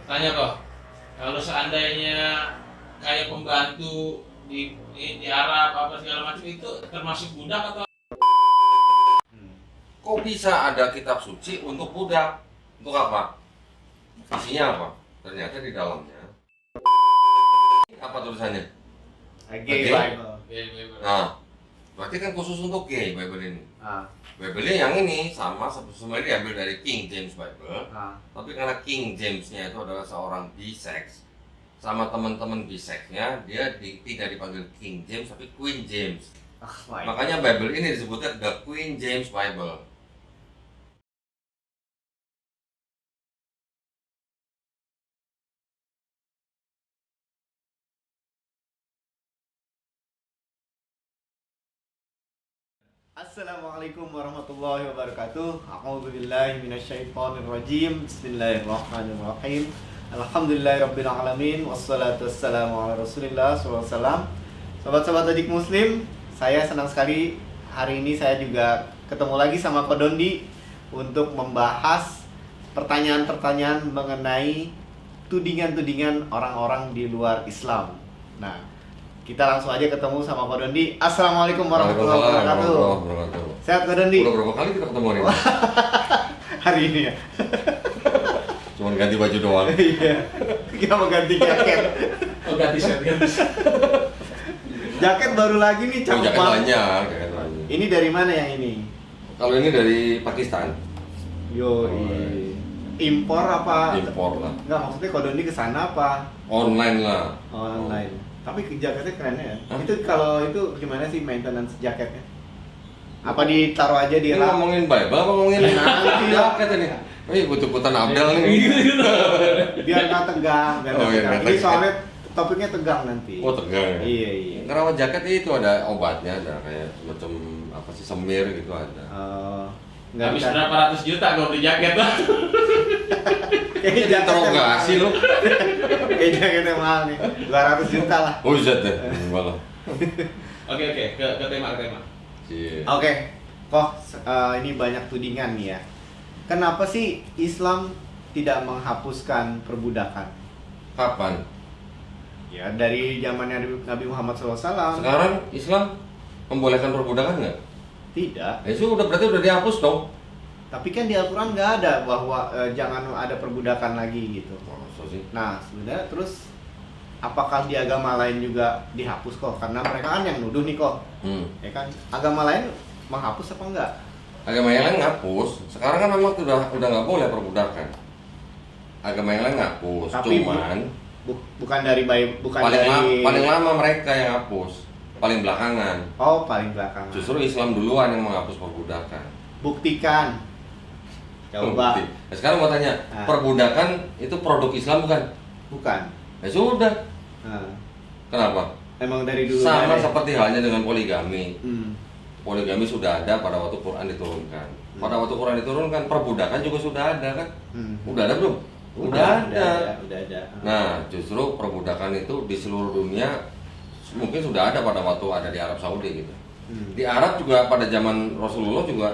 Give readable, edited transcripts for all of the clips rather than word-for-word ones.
Tanya kok, kalau seandainya kayak pembantu di Arab apa segala macam itu termasuk budak atau? Kok bisa ada kitab suci untuk budak? Untuk apa? Isinya apa? Ternyata di dalamnya apa tulisannya? Gay Oke. Bible. Nah, berarti kan khusus untuk gay Bible ini. Ah, Bible yang ini sama sebenarnya diambil dari King James Bible, ah. tapi karena King James-nya itu adalah seorang bisex, sama teman-teman biseksnya dia tidak dipanggil King James tapi Queen James. Makanya Bible ini disebutnya The Queen James Bible. Assalamualaikum warahmatullahi wabarakatuh. A'udzubillahi minasyaitonirrajim. Bismillahirrahmanirrahim. Alhamdulillahirabbil alamin wassalatu wassalamu ala Rasulillah sallallahu alaihi wasallam. Sobat-sobat adik muslim, saya senang sekali hari ini saya juga ketemu lagi sama Ko Dondi untuk membahas pertanyaan-pertanyaan mengenai tudingan-tudingan orang-orang di luar Islam. Nah, kita langsung aja ketemu sama Ko Dondi. Assalamualaikum warahmatullahi wabarakatuh. Sehat Ko Dondi? Udah berapa kali kita ketemu hari ini? Hari ini ya? Cuman ganti baju doang. Iya. Kita mau ganti jaket. Oh, ganti set kan? Jaket baru lagi nih, Oh, cakep jaket banget. banyak, jaket banyak. Ini dari mana yang ini? Kalau ini dari Pakistan, Yo, impor apa? impor lah, Enggak, maksudnya Ko Dondi ke sana apa? online lah. Online. Tapi jaketnya keren ya. Hah? Itu kalau itu gimana sih maintenance jaketnya? Apa ditaruh aja di Ini rak? ngomongin Bible apa ngomongin Nanti. jaket ini? Ikut-ikutan Abdel nih. Biar nggak tegang, biar Oh, nggak iya, tegang. nggak Ini tegang. soalnya topiknya tegang nanti. Oh, tegang ya? Iya, iya. Karena jaket itu ada obatnya, ada kayak macam apa sih, semir gitu ada. Nggak Habis bisa. berapa ratus juta kalau beli jaket lah? Kayaknya jaketnya Interogasi mahal. lu. Kayaknya jaketnya mahal nih. 200 juta lah. Oh, zat deh. Malah. Oke, ke tema. Iya. Oke, kok ini banyak tudingan nih ya. Kenapa sih Islam tidak menghapuskan perbudakan? Kapan? Ya dari zamannya Nabi Muhammad SAW. Sekarang Islam membolehkan perbudakan nggak? Tidak. Itu udah berarti udah dihapus dong. Tapi kan di Al-Quran nggak ada bahwa jangan ada perbudakan lagi gitu. Masa sih? Nah sebenarnya terus apakah di agama lain juga dihapus kok? Karena mereka kan yang nuduh nih kok. Ya kan agama lain menghapus apa enggak? Agama yang lain ngapus. Sekarang kan memang udah nggak boleh perbudakan. Agama yang lain ngapus. Tapi Cuman bukan dari bukan paling lama mereka yang hapus. Paling belakangan. Oh paling belakangan. Justru Islam duluan yang menghapus perbudakan. Buktikan. Coba. Bukti. Nah, sekarang mau tanya, Nah. perbudakan itu produk Islam bukan? Bukan. Ya sudah. Nah, Kenapa? emang dari dulu Sama ada. seperti halnya dengan poligami. Hmm. Poligami sudah ada pada waktu Quran diturunkan. Pada waktu Quran diturunkan, perbudakan juga sudah ada kan? Hmm. Udah ada belum? Udah ada. Udah ada. Nah, justru perbudakan itu di seluruh dunia mungkin sudah ada pada waktu ada di Arab Saudi gitu. Hmm. Di Arab juga pada zaman Rasulullah juga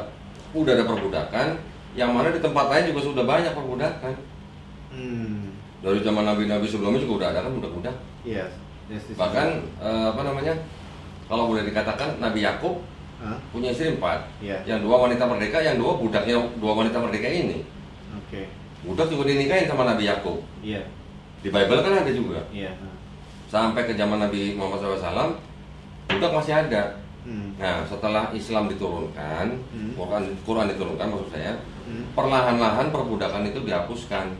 udah ada perbudakan, yang mana di tempat lain juga sudah banyak perbudakan. Hmm. Dari zaman nabi-nabi sebelumnya juga udah ada kan budak-budak. Iya. Yes, yes, Bahkan yes. apa namanya? Kalau boleh dikatakan Nabi Yakub Hah? punya istri 4. Iya. Yang 2 wanita merdeka, yang 2 budaknya 2 wanita merdeka ini. Oke. Budak juga dinikahin sama Nabi Yakub. Iya. Di Bible kan ada juga. Iya. Sampai ke zaman Nabi Muhammad SAW, budak masih ada. Hmm. Nah, setelah Islam diturunkan, Quran diturunkan maksud saya, Hmm. perlahan-lahan perbudakan itu dihapuskan.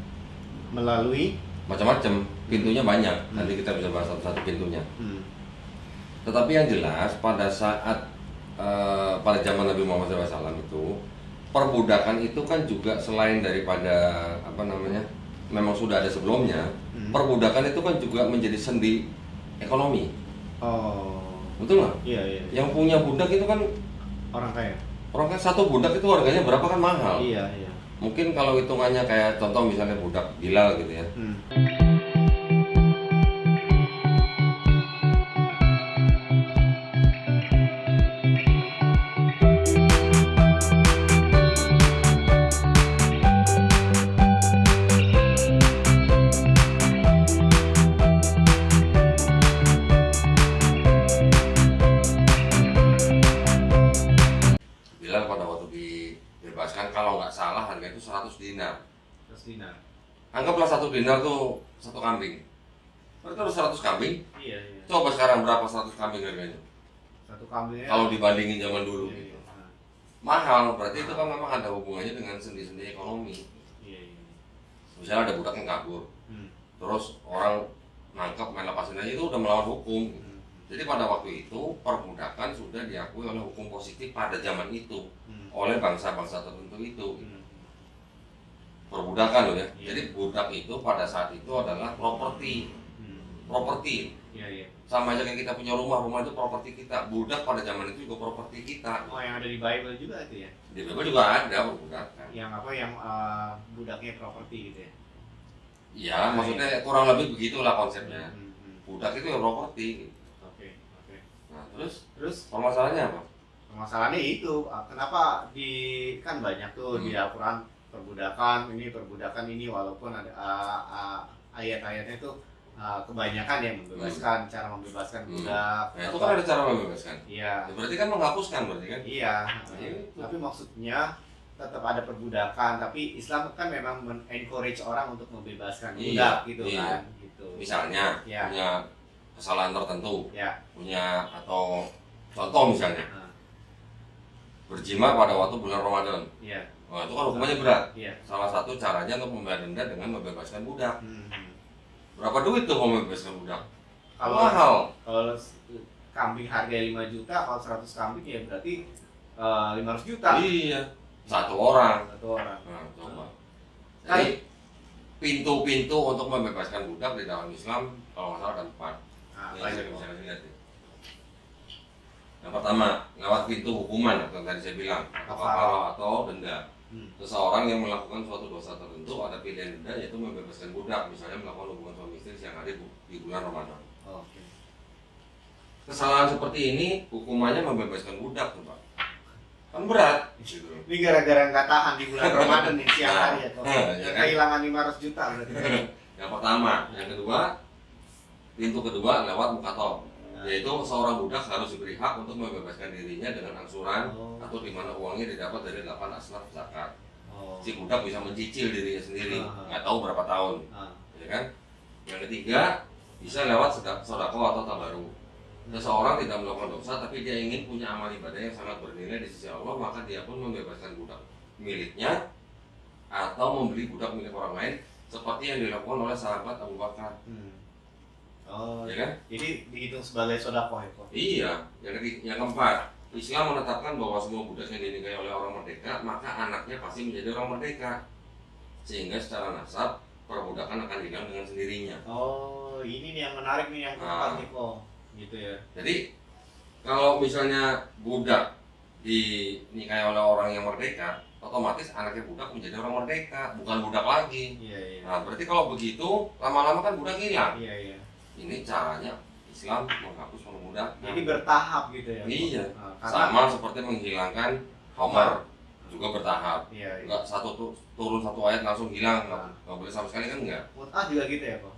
Melalui. Macam-macam, pintunya banyak. Nanti kita bisa bahas satu-satu pintunya. Hmm. Tetapi yang jelas pada saat pada zaman Nabi Muhammad SAW itu, perbudakan itu kan juga selain daripada apa namanya, memang sudah ada sebelumnya. Perbudakan itu kan juga menjadi sendi ekonomi. Oh. Betul nggak? Iya, iya. Yang punya budak itu kan Orang kaya. orang kan satu budak itu harganya berapa kan mahal. Iya, iya. Mungkin kalau hitungannya kayak contoh misalnya budak Bilal gitu ya. Hmm. 100 dinar. Anggaplah 1 dinar tuh 1 kambing. Berarti harus 100 kambing. Iya, iya. Coba sekarang berapa 100 kambing harganya? 1 kambingnya. Kalau dibandingin zaman dulu Iya, gitu. iya. Nah, Mahal, berarti itu kan memang ada hubungannya dengan sendi-sendi ekonomi. iya, iya. Misalnya ada budak yang kabur, terus orang nangkap main lepasin aja, itu udah melawan hukum. Jadi pada waktu itu perbudakan sudah diakui oleh hukum positif pada zaman itu oleh bangsa-bangsa tertentu itu. Perbudakan loh ya. Iya. Jadi budak itu pada saat itu adalah properti. Properti. Iya, iya. Sama aja kayak kita punya rumah, rumah itu properti kita. Budak pada zaman itu juga properti kita. Oh, yang ada di Bible juga itu ya? Di Bible juga ada perbudakan. Yang apa, yang budaknya properti gitu ya? Ya, maksudnya kurang lebih begitulah konsepnya. Budak itu ya properti. Oke, oke. Nah, terus Terus permasalahannya apa? masalahnya itu, kenapa kan banyak tuh di Al-Quran perbudakan ini walaupun ada ayat-ayatnya itu kebanyakan yang membebaskan, cara membebaskan budak. Nah, itu kan ada cara membebaskan. Iya. Ya, berarti kan menghapuskan berarti kan? Iya. Itu. Tapi maksudnya tetap ada perbudakan, tapi Islam kan memang encourage orang untuk membebaskan budak gitu kan, gitu. Misalnya Ya. punya kesalahan tertentu, Ya. punya atau contoh misalnya berjima pada waktu bulan Ramadan. Iya. Wah, itu kan hukumannya berat. Iya. Salah satu caranya untuk membayar denda dengan membebaskan budak. Berapa duit tuh mau membebaskan budak? Kalau Mahal. kalau kambing harga 5 juta, kalau 100 kambing ya berarti 500 juta. Iya. Satu orang. Satu orang. Nah, coba. Jadi pintu-pintu untuk membebaskan budak di dalam Islam kalau nggak salah ada 4. Nah, Ini saya bisa lihat nih. Yang pertama, lewat pintu hukuman atau tadi saya bilang kafara atau denda. Seseorang yang melakukan suatu dosa tertentu ada pilihan denda yaitu membebaskan budak, misalnya melakukan hubungan suami istri siang hari di bulan Ramadan. Oke. Kesalahan seperti ini hukumannya membebaskan budak tuh Pak. Kan berat. Gitu. Ini gara-gara nggak tahan di bulan Ramadan nih siang hari ya kok. Ya kan? Kehilangan 500 juta berarti. Yang pertama, yang kedua, pintu kedua lewat mukatab, yaitu seorang budak harus diberi hak untuk membebaskan dirinya dengan angsuran atau di mana uangnya didapat dari 8 asnaf zakat. Si budak bisa mencicil dirinya sendiri, nggak tahu berapa tahun, ya kan? Yang ketiga, bisa lewat sedekah atau tabaru. Seseorang tidak melakukan dosa tapi dia ingin punya amal ibadah yang sangat bernilai di sisi Allah, maka dia pun membebaskan budak miliknya atau membeli budak milik orang lain seperti yang dilakukan oleh sahabat Abu Bakar. Oh, Ya kan? Jadi dihitung sebagai sedekah ya kok. Iya. Yang keempat, Islam menetapkan bahwa semua budak yang dinikahi oleh orang merdeka maka anaknya pasti menjadi orang merdeka, sehingga secara nasab perbudakan akan hilang dengan sendirinya. Oh, ini nih yang menarik nih yang keempat nih kok. Gitu ya. Jadi kalau misalnya budak dinikahi oleh orang yang merdeka, otomatis anaknya budak menjadi orang merdeka, bukan budak lagi. Iya, iya. Nah, berarti kalau begitu lama-lama kan budak hilang. Iya, iya. Ini caranya Islam menghapus perbudakan. Jadi bertahap gitu ya. Iya. Karena, Sama seperti menghilangkan Homer juga bertahap. Iya, iya. Enggak turun satu ayat langsung hilang, nggak boleh sama sekali kan enggak. Mut'ah juga gitu ya kok.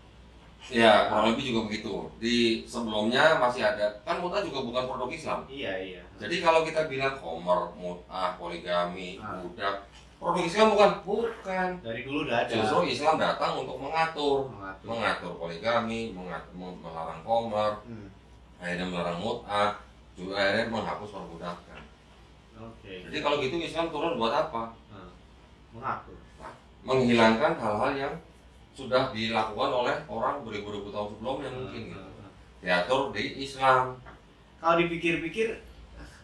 Ya, kurang lebih juga begitu. Di sebelumnya masih ada, kan mut'ah juga bukan produk Islam. Iya, iya. Jadi kalau kita bilang Homer, mut'ah, poligami, budak, produk Islam bukan. Dari dulu udah ada. Justru Islam datang untuk mengatur poligami, melarang Homer, akhirnya melarang mut'ah, juga akhirnya menghapus perbudakan. Oke. Jadi kalau gitu Islam turun buat apa? Mengatur. Menghilangkan hal-hal yang sudah dilakukan oleh orang beribu-ribu tahun sebelumnya mungkin gitu. Diatur di Islam. Kalau dipikir-pikir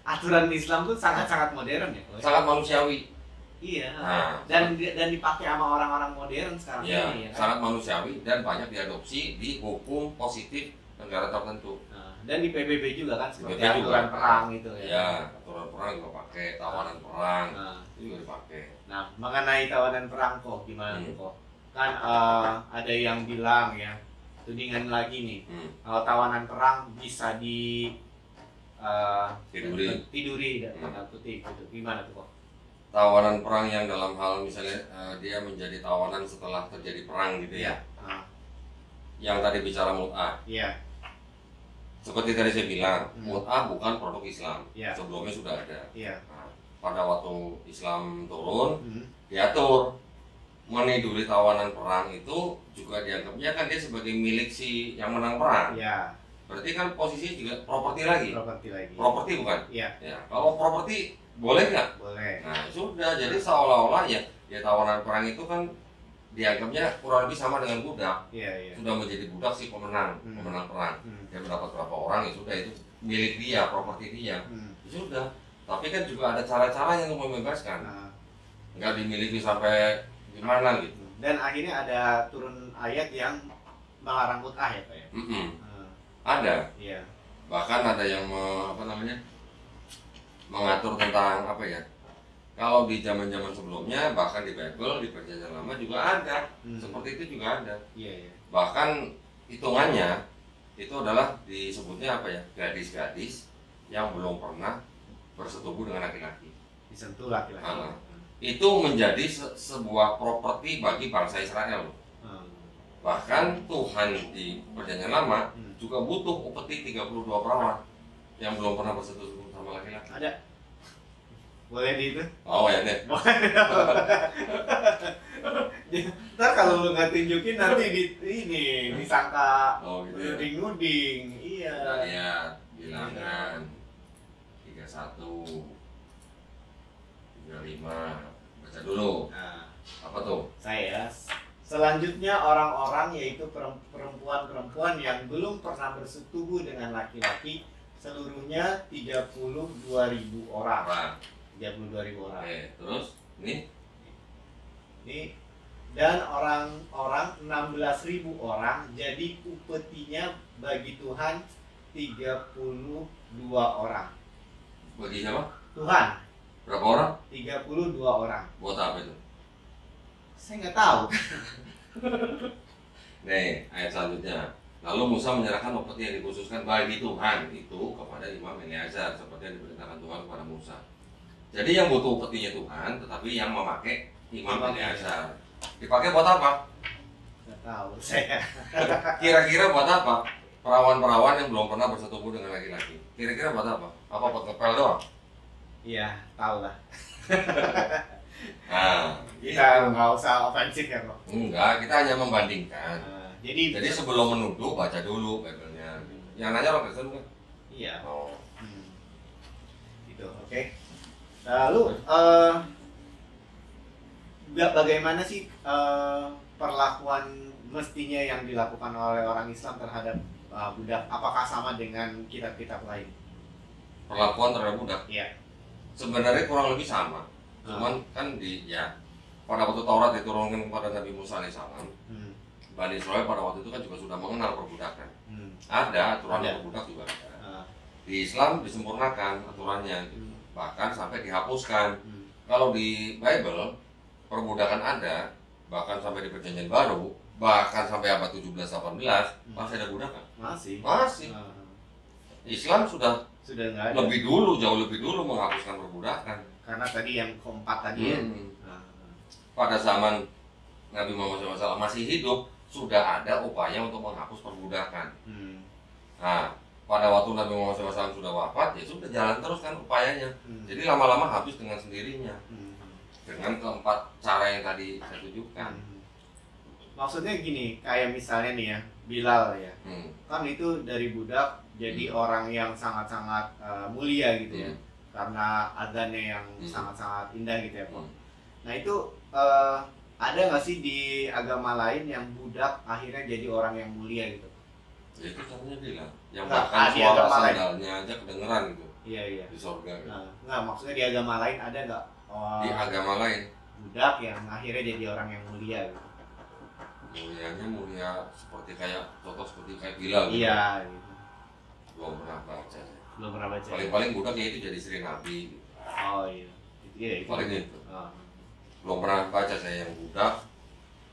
aturan Islam tuh sangat-sangat modern ya. Sangat manusiawi. Iya. Nah, dan dipakai sama orang-orang modern sekarang ya, ini ya kan? sangat manusiawi dan banyak diadopsi di hukum positif negara tertentu. Dan di PBB juga kan seperti PBB aturan juga. perang itu ya. Ya, aturan perang juga pakai, tawanan perang itu juga dipakai. Nah, mengenai tawanan perang kok gimana tuh kok? Kan ada yang bilang ya, tudingan lagi nih, kalau tawanan perang bisa tiduri dalam kutip gitu. Gimana tuh kok? Tawanan perang yang dalam hal misalnya dia menjadi tawanan setelah terjadi perang gitu ya. Yang tadi bicara mut'ah. Iya. Seperti tadi saya bilang, mut'ah bukan produk Islam. Sebelumnya sudah ada. Iya. Nah, pada waktu Islam turun, diatur meniduri tawanan perang itu juga dianggapnya kan dia sebagai milik si yang menang perang. Ya, Berarti kan posisi juga properti lagi. properti lagi. Properti bukan? Iya, Ya, kalau properti boleh nggak? boleh. Nah sudah, jadi seolah-olah ya tawanan perang itu kan dianggapnya kurang lebih sama dengan budak. Iya, iya. Sudah menjadi budak si pemenang perang. Dia mendapat berapa orang ya sudah itu milik dia, properti dia. Ya sudah. Tapi kan juga ada cara-caranya untuk membebaskan. Nah, Nggak dimiliki sampai gimana gitu. dan akhirnya ada turun ayat yang melarang mut'ah ya Pak ya? Ada. Iya. Bahkan ada yang mengatur tentang apa ya? Kalau di zaman-zaman sebelumnya, bahkan di Bible, di Perjanjian Lama juga ada. Seperti itu juga ada. Iya, iya. Bahkan hitungannya itu adalah disebutnya apa ya? Gadis-gadis yang belum pernah bersetubuh dengan laki-laki. Disentuh laki-laki. Itu menjadi sebuah properti bagi bangsa Israel. Bahkan Tuhan di Perjanjian Lama juga butuh upeti 32 perawan yang belum pernah bersetubuh sama laki-laki. Ada. Boleh di itu? Oh ya deh. Ntar kalau lu nggak tunjukin nanti disangka Oh gitu ya. nuding-nuding. Iya. Kita lihat bilangan 31 35. Baca dulu. Nah, Apa tuh? saya selanjutnya orang-orang yaitu perempuan-perempuan yang belum pernah bersetubuh dengan laki-laki seluruhnya 32.000 orang. Apa? 32.000 orang. Oke, terus ini Ini dan orang-orang 16.000 orang jadi upetinya bagi Tuhan 32 orang. bagi siapa? Tuhan Berapa orang? 32 orang. Buat apa itu? Saya nggak tahu. Nih, ayat selanjutnya. Lalu Musa menyerahkan upeti yang dikhususkan bagi Tuhan itu kepada Imam Eleazar seperti yang diperintahkan Tuhan kepada Musa. Jadi yang butuh upetinya Tuhan, tetapi yang memakai Imam Eleazar. Dipakai buat apa? Nggak tahu saya. Kira-kira buat apa? Perawan-perawan yang belum pernah bersetubuh dengan laki-laki. Kira-kira buat apa? Apa buat ngepel doang? Iya, tahu lah. Nah, Kita nggak usah ofensif ya, Bro. enggak, kita hanya membandingkan. Jadi Sebelum menuduh, baca dulu Bible-nya. Yang nanya orang Kristen bukan? iya. Oh. Gitu, oke. Lalu bagaimana sih perlakuan mestinya yang dilakukan oleh orang Islam terhadap budak? Apakah sama dengan kitab-kitab lain? Perlakuan terhadap budak Iya. sebenarnya kurang lebih sama. Cuman kan pada waktu Taurat diturunkan kepada Nabi Musa alaihissalam, Bani Israel pada waktu itu kan juga sudah mengenal perbudakan. Ada aturan perbudak juga ada. Di Islam disempurnakan aturannya, bahkan sampai dihapuskan. Kalau di Bible perbudakan ada, bahkan sampai di Perjanjian Baru, bahkan sampai abad 17-18 masih ada budakan. Masih. Islam sudah nggak ada. jauh lebih dulu menghapuskan perbudakan. Karena tadi yang keempat tadi ya. Pada zaman Nabi Muhammad SAW masih hidup, sudah ada upaya untuk menghapus perbudakan. Nah, pada waktu Nabi Muhammad SAW sudah wafat, ya sudah jalan terus kan upayanya. Jadi lama-lama habis dengan sendirinya. Dengan keempat cara yang tadi saya tunjukkan. Maksudnya gini, kayak misalnya nih ya, Bilal ya. Kan itu dari budak jadi orang yang sangat-sangat mulia gitu ya. Karena adanya yang sangat-sangat indah gitu ya, Pak. Nah itu ada nggak sih di agama lain yang budak akhirnya jadi orang yang mulia gitu? Ya itu caranya bilang, yang Nggak, bahkan di suara agama lain. sandalnya aja kedengeran gitu Iya. di sorga. Gitu. Nggak, maksudnya di agama lain ada nggak Di agama lain, budak yang akhirnya jadi orang yang mulia gitu? mulianya mulia seperti kayak Bilal gitu. Iya gitu. Belum pernah baca. Belum pernah baca. Paling budak ya itu jadi istri Nabi. Gitu. Oh iya. Itu. Paling itu. Belum pernah baca saya yang budak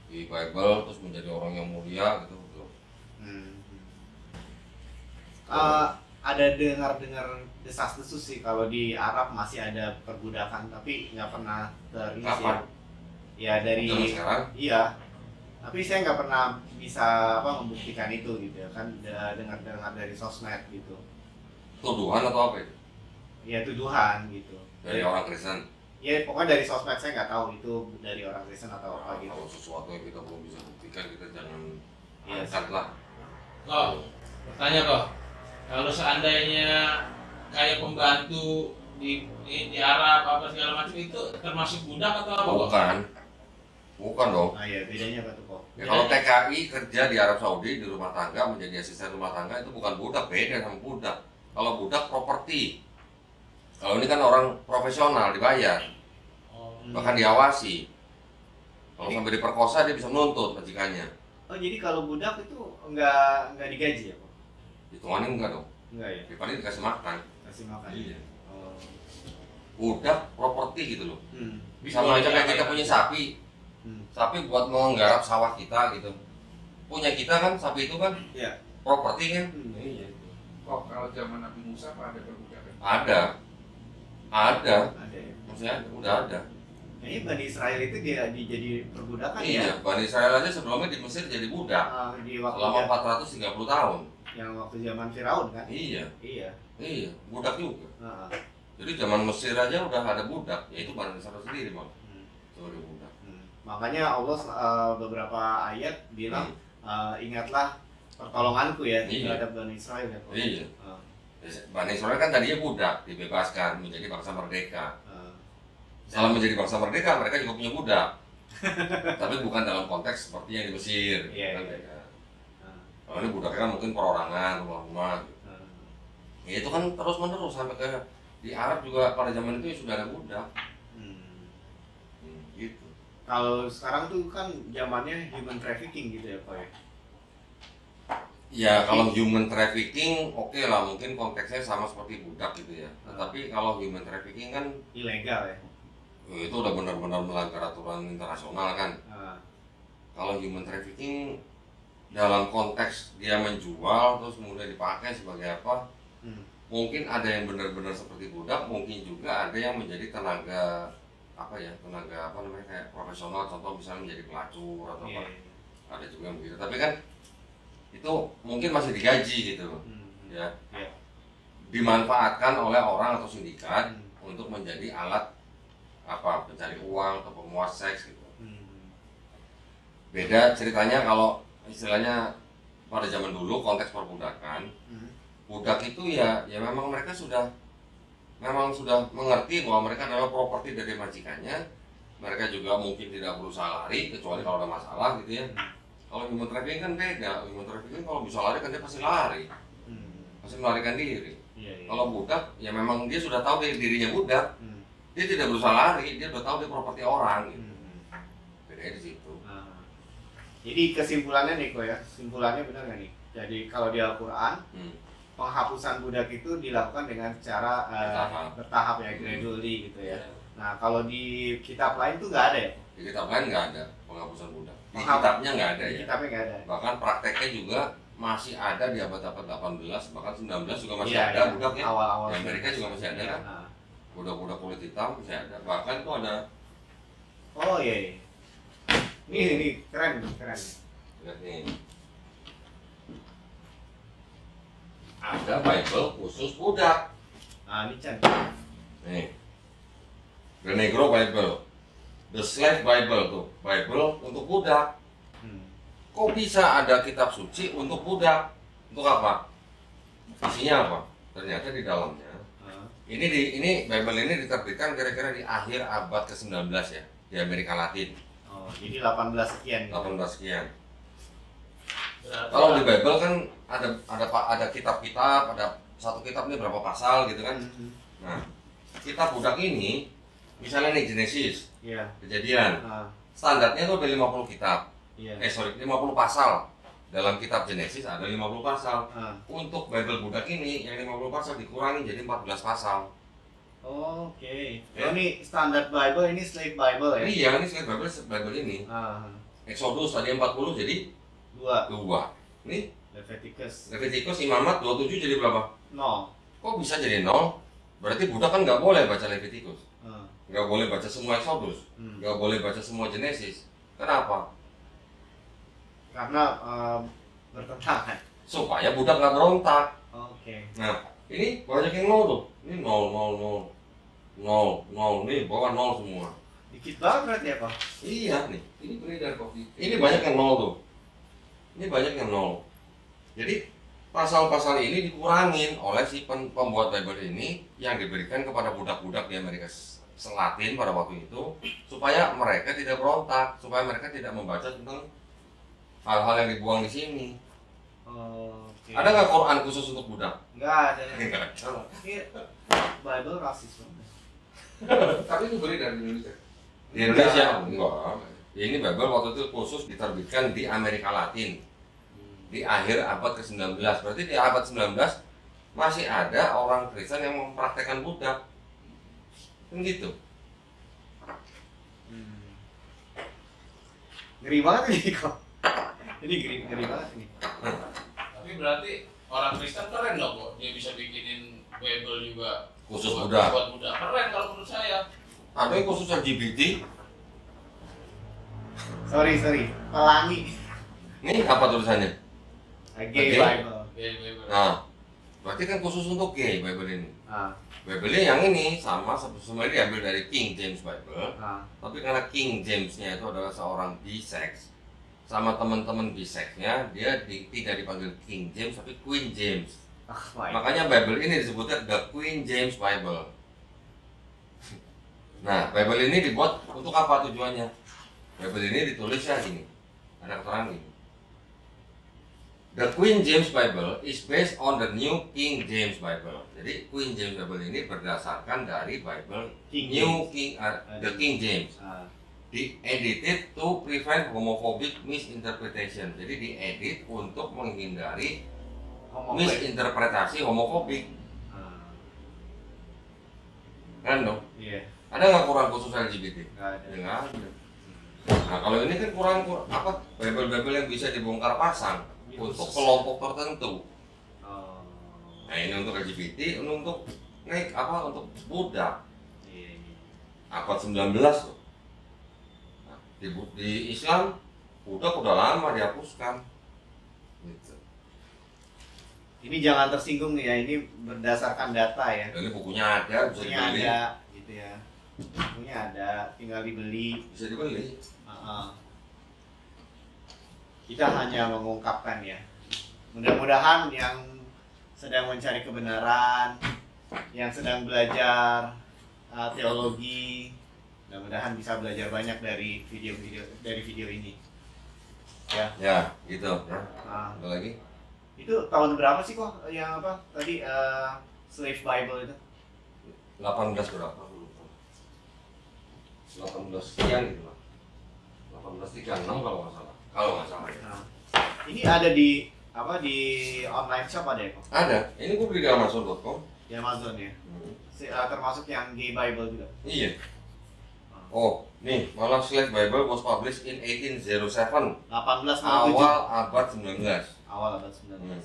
di Bible terus menjadi orang yang mulia gitu belum. Ada dengar desas-desus sih kalau di Arab masih ada perbudakan tapi nggak pernah terisi. Kapan? Ya dari Zaman sekarang? Iya. Tapi saya nggak pernah bisa membuktikan itu gitu ya kan, dengar dari sosmed gitu. Tuduhan atau apa itu? Ya tuduhan gitu. Dari orang Kristen? Ya pokoknya dari sosmed saya nggak tahu itu dari orang Kristen atau apa gitu. Kalau sesuatu yang kita belum bisa buktikan, kita jangan Iya. angkat lah. Kok, bertanya kok, kalau seandainya kayak pembantu di Arab apa segala macam itu termasuk budak atau apa? Bukan, bukan dong. Nah ya bedanya apa tuh kok? Ya, kalau TKI kerja di Arab Saudi di rumah tangga menjadi asisten rumah tangga itu bukan budak, beda sama budak. Kalau budak properti. Kalau ini kan orang profesional dibayar, Oh, bahkan diawasi. Kalau sampai diperkosa dia bisa menuntut majikannya. Oh jadi kalau budak itu nggak digaji ya kok? Hitungannya enggak dong. Enggak ya? Dia paling dikasih makan. Kasih makan. Iya. Oh. Budak properti gitu loh. Hmm. Sama aja kayak kita ya? punya sapi. Sapi buat menggarap sawah kita gitu. Punya kita kan sapi itu kan Iya. properti kan? Hmm. Iya. Kok kalau zaman Nabi Musa apa ada perbudakan? Ada. Ada. Ada ya. Maksudnya udah ada. Kayaknya Bani Israel itu dia jadi perbudakan ya? Iya, Bani Israel aja sebelumnya di Mesir jadi budak Di waktu selama 430 tahun. yang waktu zaman Firaun kan? Iya, Iya. iya, budak juga. Heeh. Jadi zaman Mesir aja udah ada budak, yaitu Bani Israel sendiri malah. Hmm. Sebagai budak. Makanya Allah beberapa ayat bilang Hmm. ingatlah pertolonganku ya Iya. terhadap Bani Israel ya. Kok. Iya. Heeh. Bani Israel kan tadinya budak, dibebaskan menjadi bangsa merdeka. Heeh. Setelah menjadi bangsa merdeka, mereka juga punya budak. Tapi bukan dalam konteks seperti yang di Mesir. Iya, kan iya. beda. Heeh. Kalau ini budaknya kan mungkin perorangan, rumah-rumah. Heeh. Ya itu kan terus menerus sampai ke di Arab juga pada zaman itu ya sudah ada budak. Hmm. Gitu. Kalau sekarang tuh kan zamannya human trafficking gitu ya Pak ya. Ya kalau human trafficking oke lah, mungkin konteksnya sama seperti budak gitu ya. Tetapi kalau human trafficking kan Ilegal ya. itu udah benar-benar melanggar aturan internasional kan. Heeh. Kalau human trafficking dalam konteks dia menjual terus kemudian dipakai sebagai apa? Hmm. Mungkin ada yang benar-benar seperti budak, mungkin juga ada yang menjadi tenaga apa ya, tenaga apa namanya kayak profesional, contoh misalnya menjadi pelacur atau Iya. apa. Ada juga yang begitu. Tapi kan itu mungkin masih digaji gitu. Hmm. Ya. Iya. Dimanfaatkan oleh orang atau sindikat Hmm. untuk menjadi alat apa pencari uang atau pemuas seks gitu. Hmm. Beda ceritanya kalau istilahnya pada zaman dulu konteks perbudakan, Hmm. budak itu ya memang mereka sudah mengerti bahwa mereka adalah properti dari majikannya. Mereka juga mungkin tidak berusaha lari kecuali kalau ada masalah gitu ya. Kalau human trafficking kan beda. Human trafficking kalau bisa lari kan dia pasti lari, Hmm. pasti melarikan diri. Iya, iya. Kalau budak ya memang dia sudah tahu dirinya budak. Hmm. Dia tidak berusaha lari, dia sudah tahu dia properti orang gitu. Hmm. Bedanya di situ. Nah, jadi kesimpulannya nih kok ya, kesimpulannya benar nggak nih? Jadi kalau di Al-Quran Hmm. penghapusan budak itu dilakukan dengan cara bertahap ya, gradually gitu ya. Nah kalau di kitab lain tuh nggak ada ya? Di kitab lain nggak ada penghapusan budak. Di Penghapus- kitabnya nggak ada Di ya. kitabnya nggak ada. Bahkan prakteknya juga masih ada di abad-abad 18, bahkan 19 juga masih Iya, ada iya. budak ya. Awal-awal. Di Amerika juga masih ada kan. Nah. Budak-budak kulit hitam masih ada. Bahkan itu ada Oh iya. Iya. Ini keren keren. lihat nih. Ada Bible khusus budak. Nah ini Chan. Nih. The Negro Bible. The Slave Bible tuh. Bible untuk budak. Hmm. Kok bisa ada kitab suci untuk budak? Untuk apa? Isinya apa? Ternyata di dalamnya. Ini Bible ini diterbitkan kira-kira di akhir abad ke-19 ya, di Amerika Latin. Oh jadi 18 sekian. 18 sekian. berarti Kalau di Bible kan ada kitab-kitab, ada satu kitab ini berapa pasal gitu kan. Hmm. Nah, kitab budak ini misalnya nih Genesis, Iya. Kejadian. Ah, Standarnya tuh ada 50 kitab. iya. 50 pasal. Dalam kitab Genesis ada 50 pasal. Ah. Untuk Bible budak ini yang 50 pasal dikurangi jadi 14 pasal. Oke. Ya. Oh, ini standar Bible, ini slave Bible ya? Iya, ini sekali Bible ini. Ah, Exodus tadi 40 jadi 2. 2. Ini Leviticus Leviticus Imamat 27 jadi berapa? 0. Kok bisa jadi 0? Berarti budak kan nggak boleh baca Leviticus. Ah. Nggak boleh baca semua Exodus. Hmm. Nggak boleh baca semua Genesis. Kenapa? Karena bertentangan. Supaya budak nggak berontak. Oke. Nah, ini banyak yang 0 tuh. Ini 0, 0, 0. nol nih, bawah nol semua. Dikit banget berarti ya, Kok? Iya nih, ini beredar kok. Ini banyak yang nol tuh. Ini banyak yang nol. Jadi pasal-pasal ini dikurangin oleh si pembuat Bible ini yang diberikan kepada budak-budak di Amerika Selatin pada waktu itu supaya mereka tidak berontak, supaya mereka tidak membaca tentang hal-hal yang dibuang di sini. Oke. Ada nggak Quran khusus untuk budak? Enggak ada. Enggak. Ini Bible rasis banget. Tapi itu beredar di Indonesia. Di Indonesia enggak. Ini Bible waktu itu khusus diterbitkan di Amerika Latin di akhir abad ke-19. Berarti di abad 19 masih ada orang Kristen yang mempraktekkan budak. Kan gitu. Ngeri banget ini, Kok. Ini ngeri banget ini. Tapi berarti orang Kristen keren dong kok, dia bisa bikinin Bible juga Khusus buat- budak. buat budak. Keren kalau menurut saya. Ada yang khusus LGBT. Sorry. Pelangi. Ini apa tulisannya? Gay Oke. Bible. Bible. Nah, berarti kan khusus untuk gay Bible ini. Ah, Bible yang ini sama sebenarnya diambil dari King James Bible, ah. tapi karena King James-nya itu adalah seorang bisex, sama teman-teman biseksnya dia tidak dipanggil King James tapi Queen James. Makanya Bible ini disebutnya The Queen James Bible. Nah, Bible ini dibuat untuk apa tujuannya? Bible ini ditulisnya gini, ada keterangan gini. The Queen James Bible is based on the New King James Bible. Jadi Queen James Bible ini berdasarkan dari Bible King New James. King, the King James. Ah. Di-edited to prevent homophobic misinterpretation. Jadi diedit untuk menghindari misinterpretasi homofobik. Ah. Kan dong? Iya. Ada nggak Quran khusus LGBT? Nggak ada. Ya, nggak ada. Nah kalau ini kan Quran apa? Bible yang bisa dibongkar pasang Ini untuk khusus. kelompok tertentu. Oh. Nah ini untuk LGBT, ini untuk untuk budak. Iya. Abad 19 loh. Nah, di Islam budak udah lama dihapuskan. Gitu. Ini jangan tersinggung nih ya, ini berdasarkan data ya. Dan ini bukunya ada, bisa Bukunya dibeli. ada, gitu ya. Bukunya ada, tinggal dibeli. Bisa dibeli. Kita hanya mengungkapkan ya. Mudah-mudahan yang sedang mencari kebenaran, yang sedang belajar teologi, mudah-mudahan bisa belajar banyak dari video ini. Ya. Ya, gitu. Ya. Nah, Ada lagi? itu tahun berapa sih kok yang apa tadi Slave Bible itu? 18 berapa? 18 sekian gitu lah. 1836 kalau nggak salah. Kalau nggak salah ya. Nah, ini ada di di online shop ada ya kok? Ada. Ini gue beli di Amazon.com. Di Amazon ya. Termasuk yang Gay Bible juga. Iya. Oh, nih malah Slave Bible was published in 1807. 1807. Awal abad 19. Awal abad 19.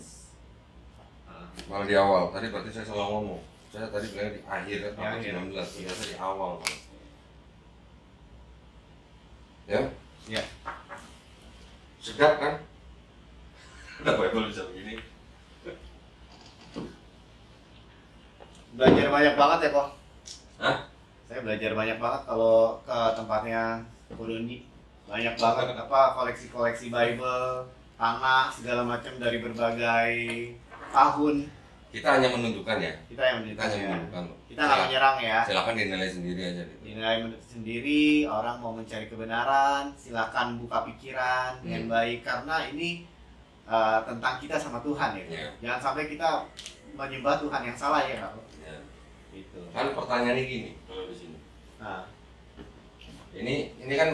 Malah di awal. Tadi berarti saya salah ngomong. Saya tadi bilang di akhir abad akhir. 19. Ternyata di awal. Ya? Ya. Sedap kan? Udah Bible bisa begini. Belajar banyak banget ya kok. Hah? Saya belajar banyak banget kalau ke tempatnya Kurundi. Banyak banget koleksi-koleksi Bible, tanah segala macam dari berbagai tahun. Kita hanya menunjukkan ya. Kita yang Kita menunjukkan hanya ya. menunjukkan. Kita nggak menyerang ya. Silakan dinilai sendiri aja gitu. Dinilai sendiri, orang mau mencari kebenaran, silakan buka pikiran dengan baik karena ini tentang kita sama Tuhan ya. Iya. Jangan sampai kita menyembah Tuhan yang salah ya kak. Ya. Gitu. Kan pertanyaannya gini kalau di sini. Nah, Ini kan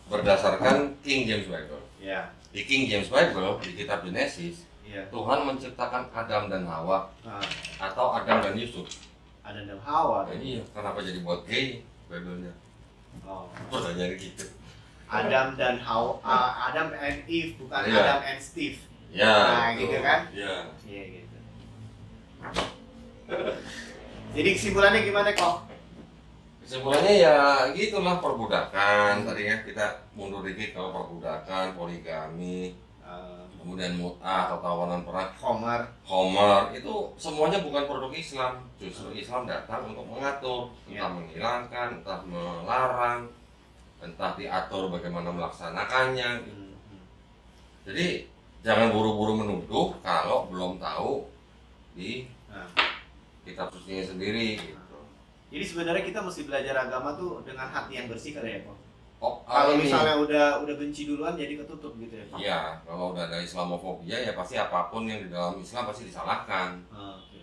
berdasarkan King James Bible. ya, Di King James Bible di kitab Genesis, iya. Tuhan menciptakan Adam dan Hawa Nah, atau Adam dan Yusuf. ada dan Hawa. Jadi kenapa jadi buat gay Bible-nya? Oh. Pertanyaannya gitu. Adam dan Hawa, Adam and Eve bukan Iya. Adam and Steve. Ya. Nah, betul. gitu kan? Iya. Iya gitu. Jadi kesimpulannya gimana kok? Kesimpulannya ya gitulah perbudakan. Tadi ya kita mundur dikit kalau perbudakan, poligami, kemudian mut'ah atau tawanan perang, Khomer. itu semuanya bukan produk Islam. Justru Islam datang untuk mengatur, entah menghilangkan, entah melarang, entah diatur bagaimana melaksanakannya. Jadi jangan buru-buru menuduh kalau belum tahu di kitab sucinya sendiri gitu. Jadi sebenarnya kita mesti belajar agama tuh dengan hati yang bersih kali ya, Pak. Kalau misalnya udah benci duluan jadi ketutup gitu ya, Pak. Iya, kalau udah ada Islamofobia ya pasti apapun yang di dalam Islam pasti disalahkan.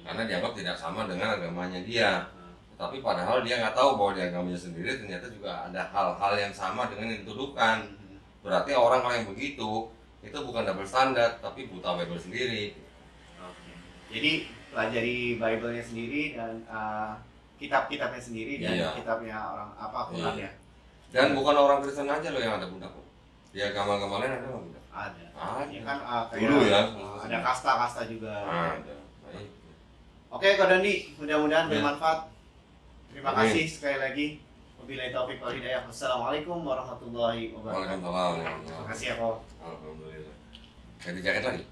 Karena dianggap tidak sama dengan agamanya dia. Tapi padahal dia nggak tahu bahwa di agamanya sendiri ternyata juga ada hal-hal yang sama dengan yang dituduhkan. Berarti orang yang begitu itu bukan double standar, tapi buta Bible sendiri. Jadi pelajari Bible-nya sendiri dan kitab-kitabnya sendiri dan kitabnya orang Quran ya. Dan bukan orang Kristen aja loh yang ada budak. Di agama-agama lain ada nggak budak? Ada. Ada. Ya kan kayak Dulu ya. Ada kasta-kasta juga. Ada. Baik. Oke, Kak Dandi, mudah-mudahan bermanfaat. Terima Amin. kasih sekali lagi. Wabillahi taufiq wal hidayah. Wassalamualaikum warahmatullahi wabarakatuh. Waalaikumsalam. Terima kasih ya, Pak. Alhamdulillah. Ganti jaket lagi.